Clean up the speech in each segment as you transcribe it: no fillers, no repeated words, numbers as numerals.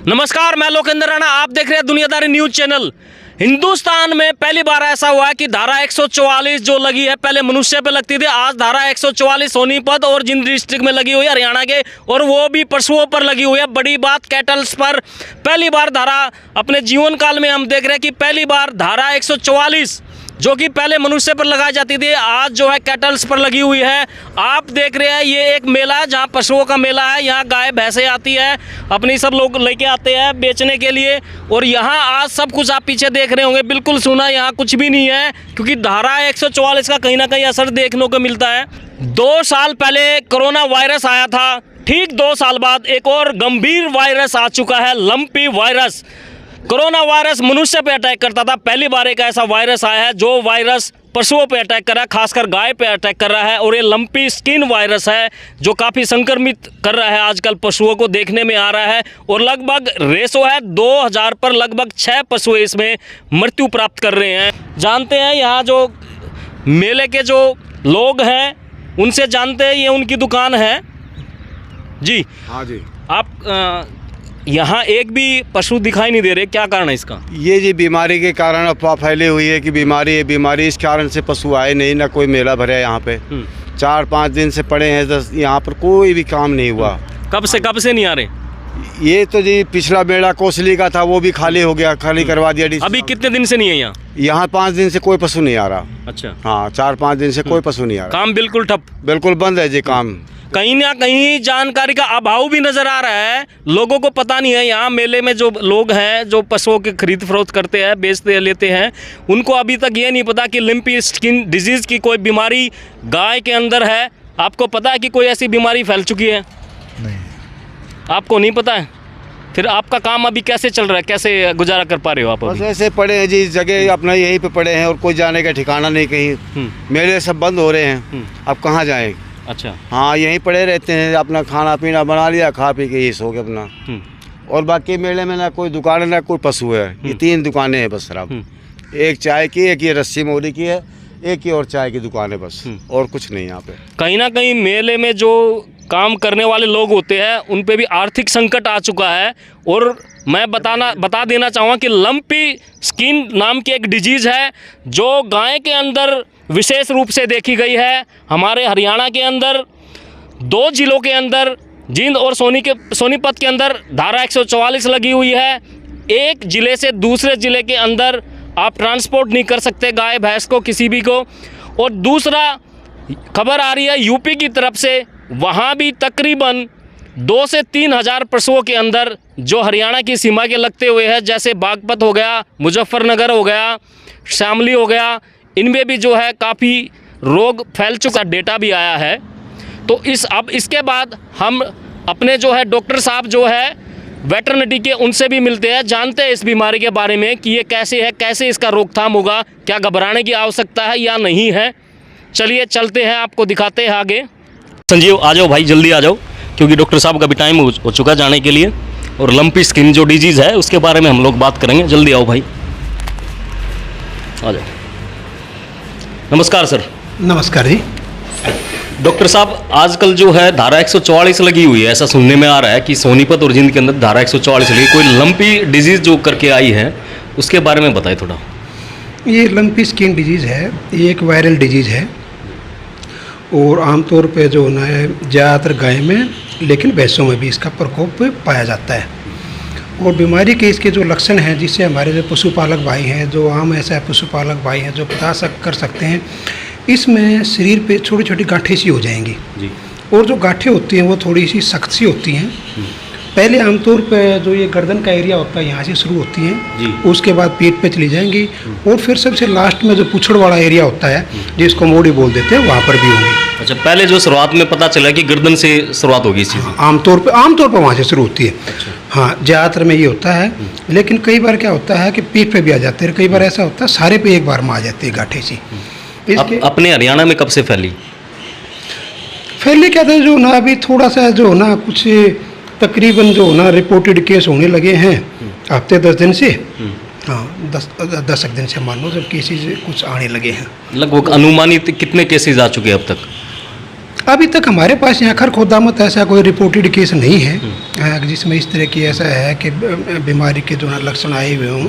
नमस्कार, मैं लोकेंद्र राणा। आप देख रहे हैं दुनियादारी न्यूज चैनल। हिंदुस्तान में पहली बार ऐसा हुआ है कि धारा 144 जो लगी है, पहले मनुष्य पे लगती थी, आज धारा 144 सोनीपत और जिंद डिस्ट्रिक्ट में लगी हुई है हरियाणा के, और वो भी पशुओं पर लगी हुई है। बड़ी बात, कैटल्स पर पहली बार धारा अपने जीवन काल में हम देख रहे हैं कि पहली बार धारा 144 जो कि पहले मनुष्य पर लगाई जाती थी, आज जो है कैटल्स पर लगी हुई है। आप देख रहे हैं ये एक मेला है जहाँ पशुओं का मेला है। यहाँ गाय भैंसें आती है, अपनी सब लोग लेके आते हैं बेचने के लिए। और यहाँ आज सब कुछ आप पीछे देख रहे होंगे बिल्कुल सुना, यहाँ कुछ भी नहीं है, क्योंकि धारा 144 का कहीं ना कहीं असर देखने को मिलता है। 2 साल पहले कोरोना वायरस आया था, ठीक 2 साल बाद एक और गंभीर वायरस आ चुका है, लंपी वायरस। कोरोना वायरस मनुष्य पे अटैक करता था, पहली बार एक ऐसा वायरस आया है जो वायरस पशुओं पे अटैक कर रहा है, खासकर गाय पे अटैक कर रहा है। और ये लंपी स्किन वायरस है जो काफ़ी संक्रमित कर रहा है, आजकल पशुओं को देखने में आ रहा है। और लगभग रेशो है 2000 पर लगभग 6 पशु इसमें मृत्यु प्राप्त कर रहे हैं। जानते हैं यहाँ जो मेले के जो लोग हैं उनसे जानते हैं, ये उनकी दुकान है जी। हाँ जी। आप यहाँ एक भी पशु दिखाई नहीं दे रहे, क्या कारण है इसका? ये जी बीमारी के कारण अफवाह फैली हुई है कि बीमारी है, बीमारी इस कारण से पशु आए नहीं, ना कोई मेला भरा है यहाँ पे। 4-5 दिन से पड़े हैं, यहाँ पर कोई भी काम नहीं हुआ। कब से नहीं आ रहे? ये तो जी पिछला मेला कोसली का था, वो भी खाली हो गया, खाली करवा दिया। अभी कितने दिन से नहीं है यहाँ? यहाँ 5 दिन से कोई पशु नहीं आ रहा। अच्छा। हाँ, 4-5 दिन से कोई पशु नहीं आ रहा। काम बिल्कुल ठप, बिल्कुल बंद है जी काम। कहीं ना कहीं जानकारी का अभाव भी नजर आ रहा है, लोगों को पता नहीं है। यहाँ मेले में जो लोग हैं जो पशुओं के खरीद फरोख्त करते हैं, बेचते लेते हैं, उनको अभी तक ये नहीं पता कि लिम्पी स्किन डिजीज़ की कोई बीमारी गाय के अंदर है। आपको पता है कि कोई ऐसी बीमारी फैल चुकी है? नहीं, आपको नहीं पता है? फिर आपका काम अभी कैसे चल रहा है, कैसे गुजारा कर पा रहे हो आप बस अभी? ऐसे पड़े हैं जी, जगह अपना यहीं पे पड़े हैं और कोई जाने का ठिकाना नहीं कहीं। मेले सब बंद हो रहे हैं, अब कहाँ जाएं? अच्छा। हाँ, यहीं पड़े रहते हैं, अपना खाना पीना बना लिया, खा पी के ये सो के अपना। और बाकी मेले में ना कोई दुकान है ना कोई पशु है। ये 3 दुकानें हैं बस शराब, एक चाय की, एक ये रस्सी मोरी की है, एक ही और चाय की दुकान है बस, और कुछ नहीं यहाँ पे। कहीं ना कहीं मेले में जो काम करने वाले लोग होते हैं उन पे भी आर्थिक संकट आ चुका है। और मैं बता देना चाहूँगा कि लंपी स्किन नाम की एक डिजीज़ है जो गाय के अंदर विशेष रूप से देखी गई है। हमारे हरियाणा के अंदर 2 जिलों के अंदर, जिंद और सोनीपत के अंदर धारा 144 लगी हुई है। एक ज़िले से दूसरे ज़िले के अंदर आप ट्रांसपोर्ट नहीं कर सकते गाय भैंस को, किसी भी को। और दूसरा खबर आ रही है यूपी की तरफ से, वहाँ भी तकरीबन 2 से 3 हज़ार पशुओं के अंदर जो हरियाणा की सीमा के लगते हुए हैं, जैसे बागपत हो गया, मुजफ्फरनगर हो गया, शामली हो गया, इनमें भी जो है काफ़ी रोग फैल चुका डेटा भी आया है। तो अब इसके बाद हम अपने जो है डॉक्टर साहब जो है वेटरनिटी के, उनसे भी मिलते हैं, जानते हैं इस बीमारी के बारे में कि ये कैसे है, कैसे इसका रोकथाम होगा, क्या घबराने की आवश्यकता है या नहीं है। चलिए चलते हैं, आपको दिखाते हैं आगे। संजीव आ जाओ भाई, जल्दी आ जाओ, क्योंकि डॉक्टर साहब का भी टाइम हो चुका जाने के लिए। और लंपी स्किन जो डिजीज़ है उसके बारे में हम लोग बात करेंगे। जल्दी आओ भाई, आ जाओ। नमस्कार सर। नमस्कार जी। डॉक्टर साहब, आजकल जो है धारा 144 लगी हुई है, ऐसा सुनने में आ रहा है कि सोनीपत और जिंद के अंदर धारा 144 लगी, कोई लंपी डिजीज़ जो करके आई है उसके बारे में बताइए थोड़ा। ये लंपी स्किन डिजीज़ है, ये एक वायरल डिजीज़ है और आमतौर पे जो होना है ज़्यादातर गाय में, लेकिन भैंसों में भी इसका प्रकोप पाया जाता है। और बीमारी के इसके जो लक्षण हैं, जिससे हमारे जो पशुपालक भाई हैं, जो आम ऐसा पशुपालक भाई हैं जो बता कर सकते हैं, इसमें शरीर पे छोटी छोटी गांठें सी हो जाएंगी जी। और जो गांठें होती हैं वो थोड़ी सी सख्त सी होती हैं। पहले आमतौर पे जो ये गर्दन का एरिया होता है यहाँ से शुरू होती हैं, उसके बाद पेट पे चली जाएंगी, और फिर सबसे लास्ट में जो पूछड़ वाला एरिया होता है जिसको मोड़ी बोल देते हैं, वहाँ पर भी होंगी। अच्छा, पहले जो शुरुआत में पता चला कि गर्दन से शुरुआत होगी इस चीज़ की? आमतौर पर वहाँ से शुरू होती है। अच्छा। हाँ, ज़्यादातर में ये होता है, लेकिन कई बार क्या होता है कि पेट पे भी आ जाते हैं, कई बार ऐसा होता है सारे पे एक बार में आ जाती है गांठें सी। अपने हरियाणा में कब से फैली क्या था, जो ना अभी थोड़ा सा जो ना कुछ तकरीबन जो ना रिपोर्टेड केस होने लगे हैं हफ्ते 10 दिन से। हाँ, 10 दिन से मान लो जब केसेज कुछ आने लगे हैं। लगभग अनुमानित कितने केसेज आ चुके हैं अब तक? अभी तक हमारे पास यहाँ खरखोदामत ऐसा कोई रिपोर्टेड केस नहीं है जिसमें इस तरह की ऐसा है कि बीमारी के जो है लक्षण आए हुए हों।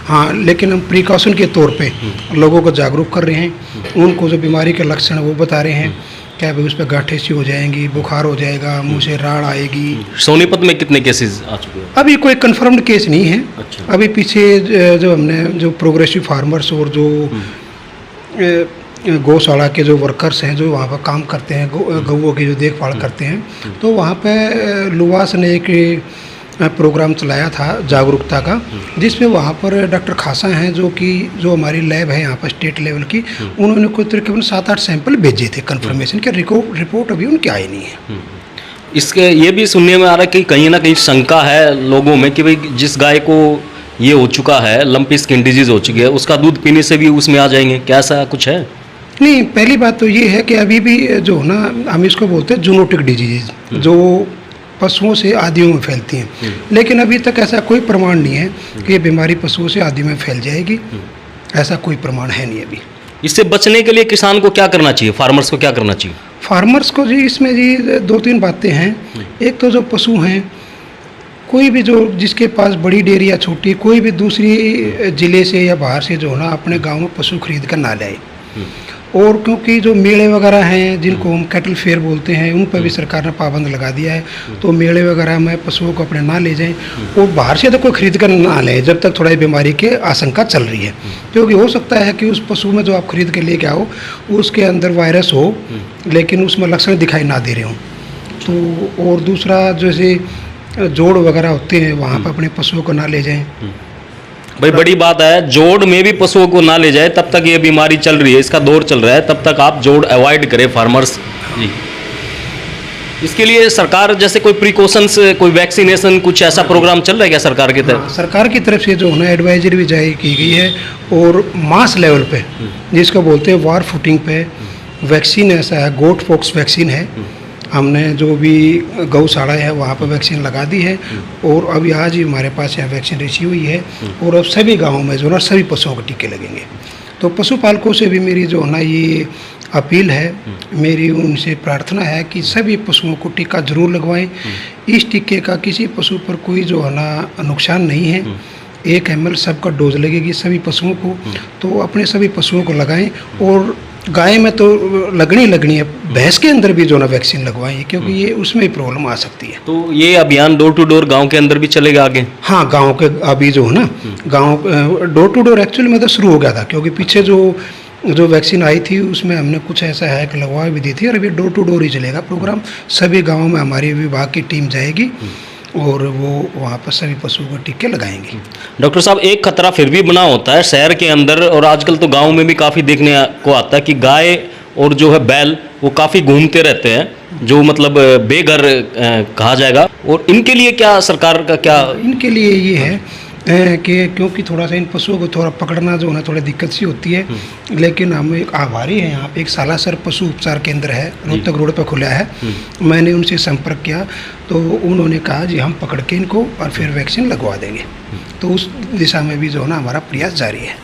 हाँ, लेकिन हम प्रिकॉशन के तौर पे लोगों को जागरूक कर रहे हैं, उनको जो बीमारी के लक्षण वो बता रहे हैं। क्या भाई उस पर गांठें सी हो जाएंगी, बुखार हो जाएगा, मुंह से राड़ आएगी। सोनीपत में कितने केसेस आ चुके हैं? अभी कोई कंफर्म्ड केस नहीं है। अच्छा। अभी पीछे जो हमने जो प्रोग्रेसिव फार्मर्स और जो गौशाला के जो वर्कर्स हैं जो वहाँ पर काम करते हैं, गौओं की जो देखभाल करते हैं, तो वहाँ पे लुवास ने एक प्रोग्राम चलाया था जागरूकता का, जिसमें वहाँ पर डॉक्टर खासा हैं जो हमारी लैब है यहाँ पर स्टेट लेवल की, उन्होंने कोई तकरीबन 7-8 सैंपल भेजे थे कंफर्मेशन के। रिपोर्ट अभी उनकी आई नहीं है। इसके ये भी सुनने में आ रहा है कि कहीं ना कहीं शंका है लोगों में कि भाई जिस गाय को ये हो चुका है, लंपी स्किन डिजीज हो चुकी है, उसका दूध पीने से भी उसमें आ जाएंगे, क्या ऐसा कुछ है? नहीं, पहली बात तो ये है कि अभी भी जो ना हम इसको बोलते हैं जूनोटिक डिजीज, जो पशुओं से आदियों में फैलती हैं, लेकिन अभी तक ऐसा कोई प्रमाण नहीं है कि ये बीमारी पशुओं से आदि में फैल जाएगी। ऐसा कोई प्रमाण है नहीं अभी। इससे बचने के लिए किसान को क्या करना चाहिए, फार्मर्स को क्या करना चाहिए? फार्मर्स को जी इसमें जी 2-3 बातें हैं। एक तो जो पशु हैं, कोई भी जो जिसके पास बड़ी डेयरी या छोटी, कोई भी दूसरी ज़िले से या बाहर से जो है ना अपने गाँव में पशु खरीद कर ना लाए। और क्योंकि जो मेले वगैरह हैं जिनको हम कैटल फेयर बोलते हैं, उन पर भी सरकार ने पाबंद लगा दिया है, तो मेले वगैरह में पशुओं को अपने ना ले जाएं और बाहर से तो कोई खरीद कर ना लें जब तक थोड़ा बीमारी की आशंका चल रही है। क्योंकि हो सकता है कि उस पशु में जो आप खरीद के लेके आओ उसके अंदर वायरस हो, लेकिन उसमें लक्षण दिखाई ना दे रहे हों। तो और दूसरा जैसे जोड़ वगैरह होते हैं वहाँ पर अपने पशुओं को ना ले जाएँ। भाई बड़ी बात है, जोड़ में भी पशुओं को ना ले जाए, तब तक ये बीमारी चल रही है, इसका दौर चल रहा है, तब तक आप जोड़ अवॉइड करें फार्मर्स जी। इसके लिए सरकार जैसे कोई प्रिकॉशंस, कोई वैक्सीनेशन, कुछ ऐसा प्रोग्राम चल रहा है क्या सरकार की तरफ? सरकार की तरफ से जो है ना एडवाइजरी भी जारी की गई है और मास लेवल पे जिसको बोलते हैं वार फुटिंग पे वैक्सीन ऐसा है, गोट पॉक्स वैक्सीन है। हमने जो भी गौशाला है वहाँ पर वैक्सीन लगा दी है और अभी आज ही हमारे पास यहाँ वैक्सीन रिसीव हुई है और अब सभी गाँवों में जो ना सभी पशुओं को टीके लगेंगे। तो पशुपालकों से भी मेरी जो है ना ये अपील है, मेरी उनसे प्रार्थना है कि सभी पशुओं को टीका जरूर लगवाएं। इस टीके का किसी पशु पर कोई जो है ना नुकसान नहीं है। 1 ml सबका डोज लगेगी सभी पशुओं को, तो अपने सभी पशुओं को लगाएं। और गाय में तो लगनी है, भैंस के अंदर भी जो ना वैक्सीन लगवाएं क्योंकि ये उसमें भी प्रॉब्लम आ सकती है। तो ये अभियान डोर टू डोर गांव के अंदर भी चलेगा आगे? हाँ, गांव के अभी जो है ना गांव डोर टू डोर एक्चुअली में तो शुरू हो गया था, क्योंकि पीछे जो वैक्सीन आई थी उसमें हमने कुछ ऐसा है कि लगवा भी दी थी और अभी डोर टू डोर ही चलेगा प्रोग्राम। सभी गाँवों में हमारी विभाग की टीम जाएगी और वो वहाँ पर सभी पशुओं को टीके लगाएंगे। डॉक्टर साहब, एक खतरा फिर भी बना होता है शहर के अंदर और आजकल तो गांव में भी काफ़ी देखने को आता है कि गाय और जो है बैल वो काफ़ी घूमते रहते हैं, जो मतलब बेघर कहा जाएगा। और इनके लिए क्या सरकार का क्या? इनके लिए ये है कि क्योंकि थोड़ा सा इन पशुओं को थोड़ा पकड़ना जो है थोड़ी दिक्कत सी होती है, लेकिन हम एक आभारी हैं। यहाँ पे एक सालासर पशु उपचार केंद्र है, रोहतक रोड पर खुला है। मैंने उनसे संपर्क किया तो उन्होंने कहा जी हम पकड़ के इनको और फिर वैक्सीन लगवा देंगे। तो उस दिशा में भी जो है ना हमारा प्रयास जारी है।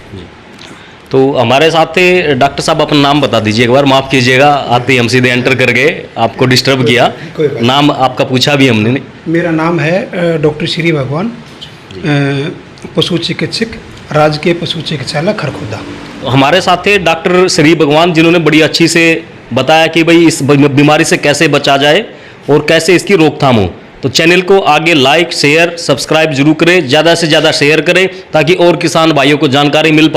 तो हमारे साथ थे डॉक्टर साहब, अपना नाम बता दीजिए एक बार, माफ़ कीजिएगा आते ही हम सीधे एंटर कर गए, आपको डिस्टर्ब किया। नाम आपका पूछा भी हमने। मेरा नाम है डॉक्टर श्री भगवान, पशु चिकित्सक, राजकीय पशु चिकित्सालय खरखोदा। हमारे साथ थे डॉक्टर श्री भगवान, जिन्होंने बड़ी अच्छी से बताया कि भाई इस बीमारी से कैसे बचा जाए और कैसे इसकी रोकथाम हो। तो चैनल को आगे लाइक, शेयर, सब्सक्राइब जरूर करें, ज़्यादा से ज़्यादा शेयर करें ताकि और किसान भाइयों को जानकारी मिल पाए।